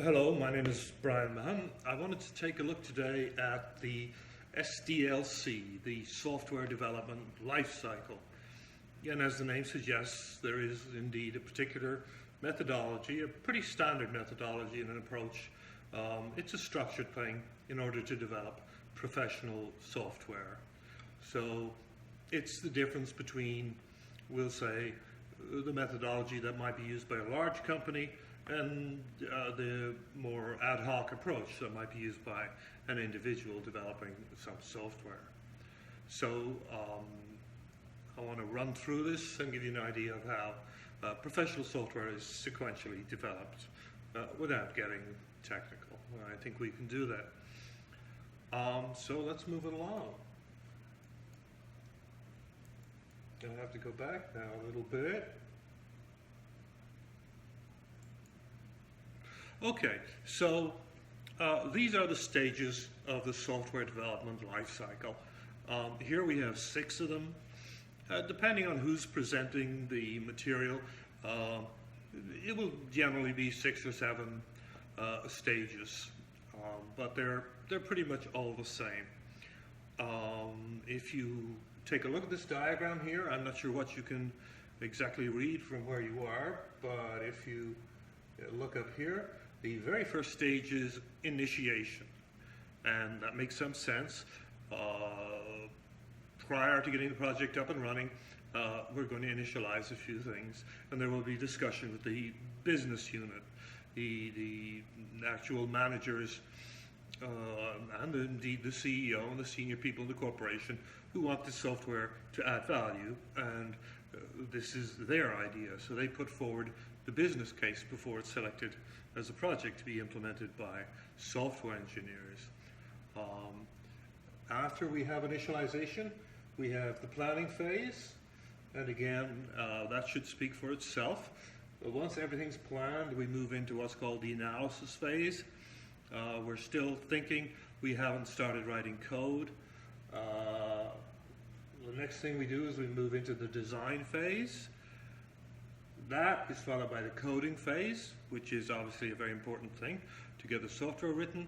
Hello, my name is Brian Mahan. I wanted to take a look today at the SDLC, the Software Development Life Cycle. And as the name suggests, there is indeed a particular methodology, a pretty standard methodology and an approach. It's a structured thing in order to develop professional software. So it's the difference between, we'll say, the methodology that might be used by a large company and the more ad hoc approach that might be used by an individual developing some software. So I want to run through this and give you an idea of how professional software is sequentially developed without getting technical. I think we can do that. So let's move it along. I have to go back now a little bit. Okay, so these are the stages of the software development life cycle. Here we have 6 of them. Depending on who's presenting the material, it will generally be 6 or 7 stages, but they're pretty much all the same. If you take a look at this diagram here, I'm not sure what you can exactly read from where you are, but if you look up here, the very first stage is initiation, and that makes some sense. Prior to getting the project up and running, we're going to initialize a few things, and there will be discussion with the business unit, the actual managers, and indeed the CEO and the senior people in the corporation who want the software to add value, and this is their idea. So they put forward the business case before it's selected as a project to be implemented by software engineers. After we have initialization, we have the planning phase, and again, that should speak for itself. But once everything's planned, we move into what's called the analysis phase. We're still thinking, we haven't started writing code. The next thing we do is we move into the design phase. That is followed by the coding phase, which is obviously a very important thing to get the software written.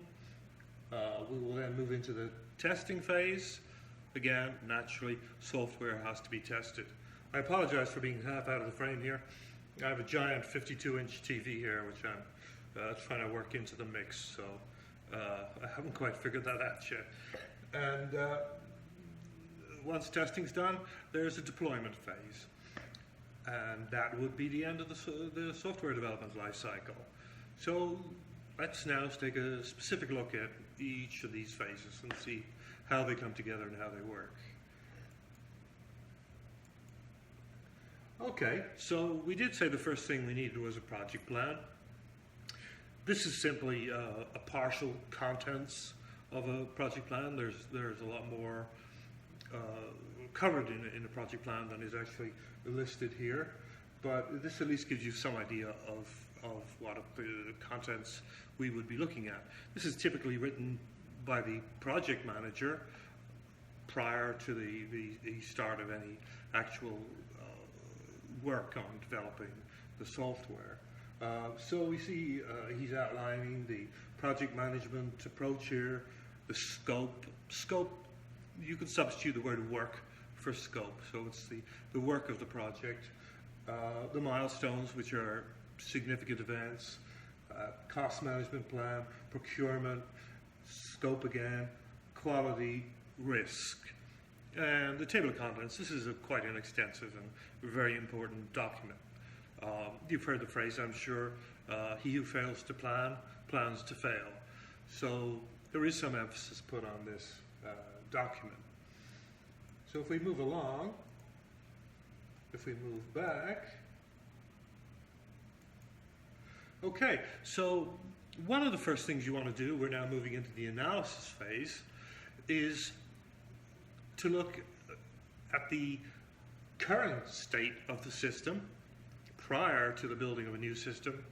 We will then move into the testing phase. Again, naturally, software has to be tested. I apologize for being half out of the frame here. I have a giant 52-inch TV here, which I'm trying to work into the mix, so I haven't quite figured that out yet. And once testing's done, there's a deployment phase. And that would be the end of the software development life cycle. So let's now take a specific look at each of these phases and see how they come together and how they work. Okay, so we did say the first thing we needed was a project plan. This is simply a partial contents of a project plan. There's a lot more covered in a project plan than is actually listed here, but this at least gives you some idea of what the contents we would be looking at. This is typically written by the project manager prior to the start of any actual work on developing the software. So we see he's outlining the project management approach here, the scope. Scope, you can substitute the word work for scope, so it's the work of the project, the milestones, which are significant events, cost management plan, procurement, scope again, quality, risk, and the table of contents. This is quite an extensive and very important document. You've heard the phrase, I'm sure, he who fails to plan, plans to fail. So there is some emphasis put on this document. So if we move along, if we move back, okay, so one of the first things you want to do, we're now moving into the analysis phase, is to look at the current state of the system prior to the building of a new system,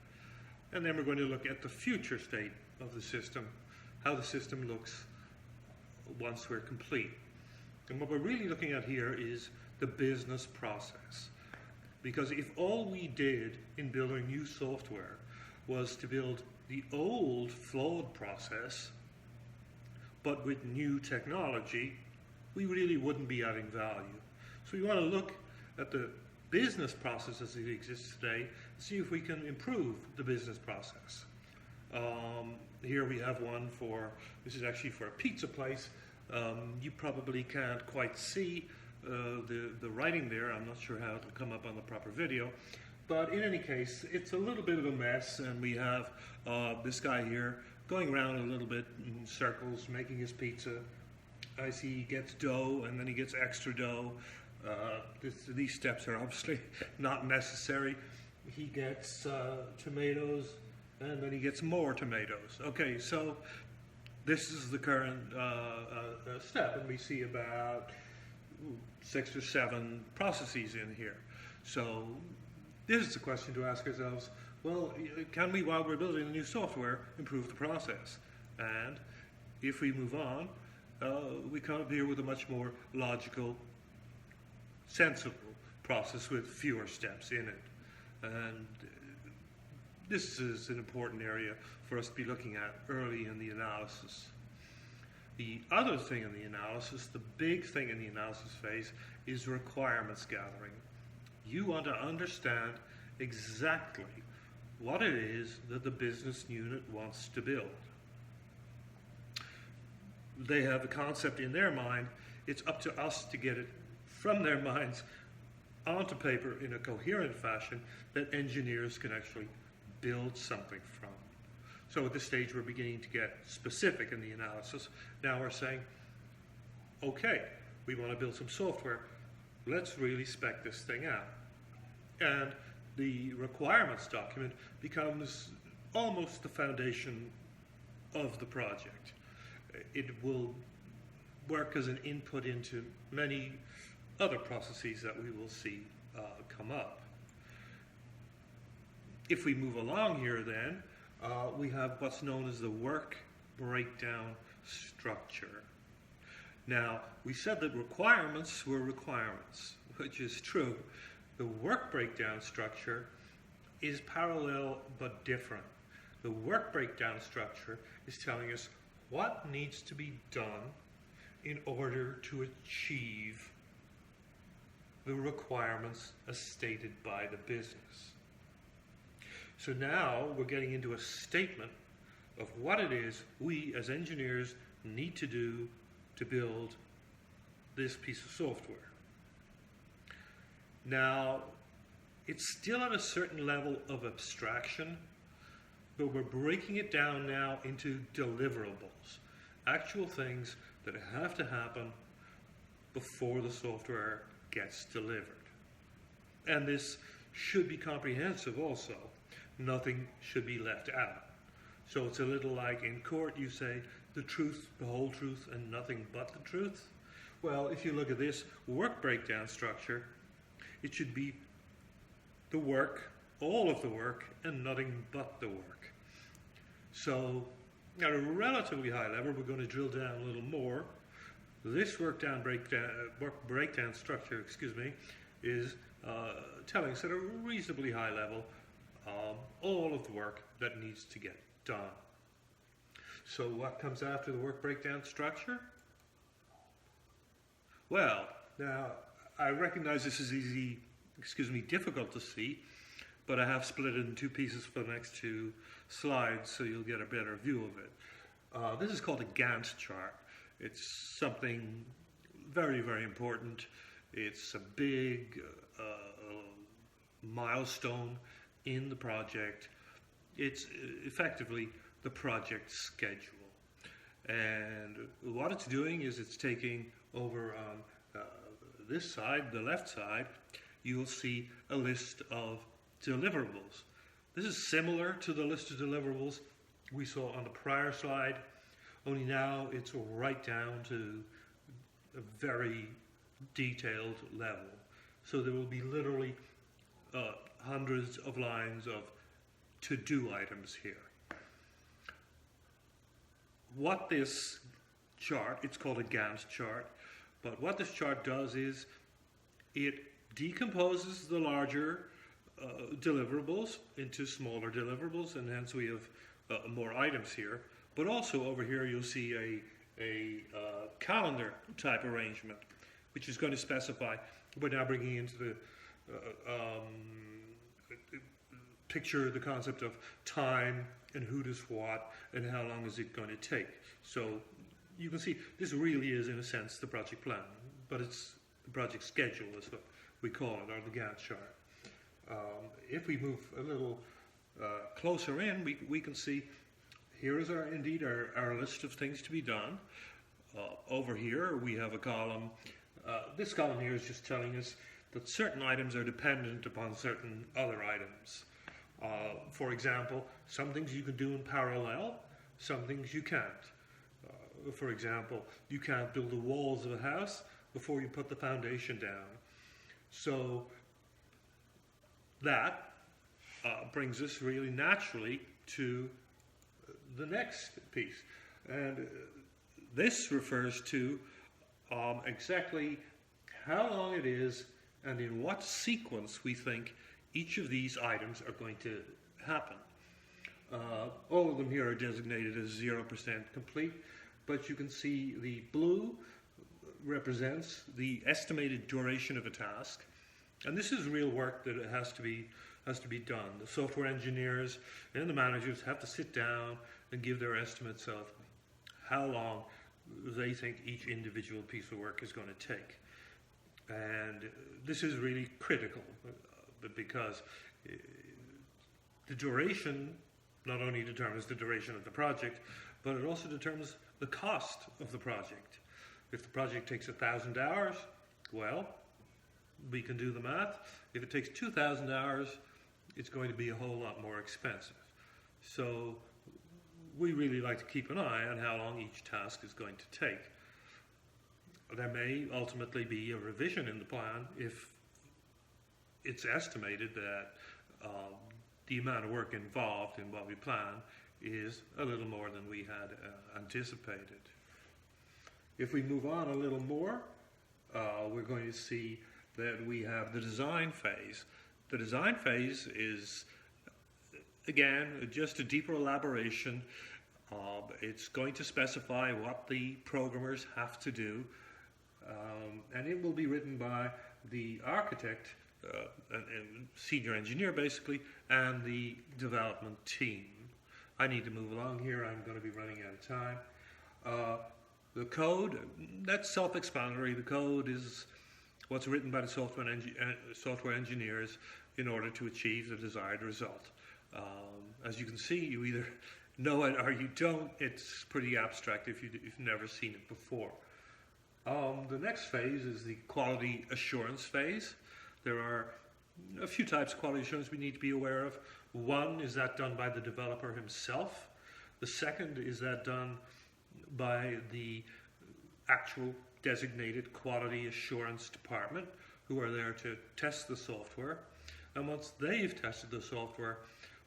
and then we're going to look at the future state of the system, how the system looks once we're complete. And what we're really looking at here is the business process. Because if all we did in building new software was to build the old flawed process, but with new technology, we really wouldn't be adding value. So we want to look at the business process as it exists today, see if we can improve the business process. Here we have one this is actually for a pizza place. You probably can't quite see the writing there. I'm not sure how it'll come up on the proper video. But in any case, it's a little bit of a mess, and we have this guy here going around a little bit in circles, making his pizza. I see he gets dough, and then he gets extra dough. These steps are obviously not necessary. He gets tomatoes, and then he gets more tomatoes. Okay, so this is the current step, and we see about 6 or 7 processes in here. So this is the question to ask ourselves, well, can we, while we're building the new software, improve the process? And if we move on, we come up here with a much more logical, sensible process with fewer steps in it. And this is an important area for us to be looking at early in the analysis. The other thing in the analysis, the big thing in the analysis phase, is requirements gathering. You want to understand exactly what it is that the business unit wants to build. They have a concept in their mind. It's up to us to get it from their minds onto paper in a coherent fashion that engineers can actually build something from. So at this stage, we're beginning to get specific in the analysis. Now we're saying, okay, we want to build some software. Let's really spec this thing out. And the requirements document becomes almost the foundation of the project. It will work as an input into many other processes that we will see come up. If we move along here then, we have what's known as the work breakdown structure. Now, we said that requirements were requirements, which is true. The work breakdown structure is parallel but different. The work breakdown structure is telling us what needs to be done in order to achieve the requirements as stated by the business. So now we're getting into a statement of what it is we as engineers need to do to build this piece of software. Now, it's still at a certain level of abstraction, but we're breaking it down now into deliverables, actual things that have to happen before the software gets delivered. And this should be comprehensive also. Nothing should be left out. So it's a little like in court you say the truth, the whole truth, and nothing but the truth. Well, if you look at this work breakdown structure, it should be the work, all of the work, and nothing but the work. So at a relatively high level, we're going to drill down a little more. This work breakdown structure, is telling us at a reasonably high level all of the work that needs to get done. So what comes after the work breakdown structure? Well, now I recognize this is difficult to see, but I have split it in 2 pieces for the next 2 slides so you'll get a better view of it. This is called a Gantt chart. It's something very, very important. It's a big milestone in the project. It's effectively the project schedule. And what it's doing is it's taking over on this side, the left side, you'll see a list of deliverables. This is similar to the list of deliverables we saw on the prior slide, only now it's right down to a very detailed level. So there will be literally hundreds of lines of to-do items here. What this chart, it's called a Gantt chart, but what this chart does is it decomposes the larger deliverables into smaller deliverables, and hence we have more items here. But also over here you'll see a calendar type arrangement, which is going to specify, we're now bringing into the picture the concept of time and who does what and how long is it going to take. So you can see this really is, in a sense, the project plan, but it's the project schedule is what we call it, or the Gantt chart. If we move a little closer in, we can see here is our list of things to be done. Over here we have a column. This column here is just telling us that certain items are dependent upon certain other items. For example, some things you can do in parallel, some things you can't. For example, you can't build the walls of a house before you put the foundation down. So that brings us really naturally to the next piece. And this refers to exactly how long it is and in what sequence we think each of these items are going to happen. All of them here are designated as 0% complete, but you can see the blue represents the estimated duration of a task, and this is real work that has to be done. The software engineers and the managers have to sit down and give their estimates of how long they think each individual piece of work is going to take. And this is really critical because the duration not only determines the duration of the project, but it also determines the cost of the project. If the project takes 1,000 hours, well, we can do the math. If it takes 2,000 hours, it's going to be a whole lot more expensive. So we really like to keep an eye on how long each task is going to take. There may ultimately be a revision in the plan if it's estimated that the amount of work involved in what we plan is a little more than we had anticipated. If we move on a little more, we're going to see that we have the design phase. The design phase is, again, just a deeper elaboration. It's going to specify what the programmers have to do, and it will be written by the architect, and senior engineer basically, and the development team. I need to move along here. I'm going to be running out of time. The code, that's self-explanatory. The code is what's written by the software engineers in order to achieve the desired result. As you can see, you either know it or you don't. It's pretty abstract if you've never seen it before. The next phase is the quality assurance phase. There are a few types of quality assurance we need to be aware of. One is that done by the developer himself. The second is that done by the actual designated quality assurance department, who are there to test the software. And once they've tested the software,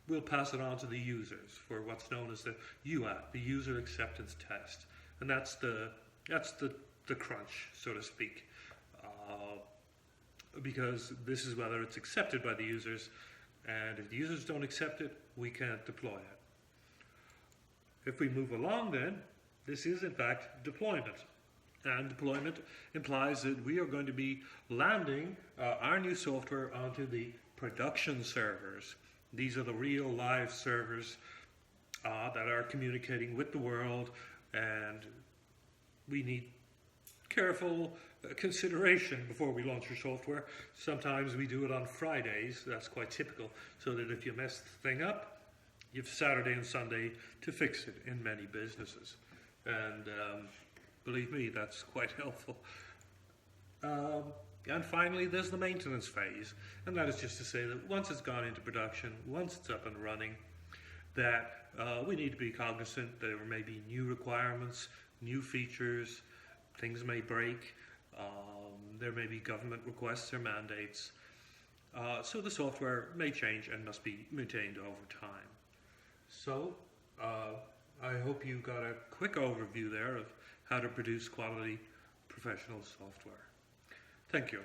we'll pass it on to the users for what's known as the UAT, the user acceptance test. And that's the crunch, so to speak, because this is whether it's accepted by the users, and if the users don't accept it, we can't deploy it. If we move along then, this is in fact deployment. And deployment implies that we are going to be landing our new software onto the production servers. These are the real live servers that are communicating with the world, and we need careful consideration before we launch your software. Sometimes we do it on Fridays, that's quite typical, so that if you mess the thing up, you have Saturday and Sunday to fix it in many businesses. And believe me, that's quite helpful. And finally, there's the maintenance phase, and that is just to say that once it's gone into production, once it's up and running, that we need to be cognizant that there may be new requirements, new features, things may break, there may be government requests or mandates, so the software may change and must be maintained over time. So, I hope you got a quick overview there of how to produce quality professional software. Thank you.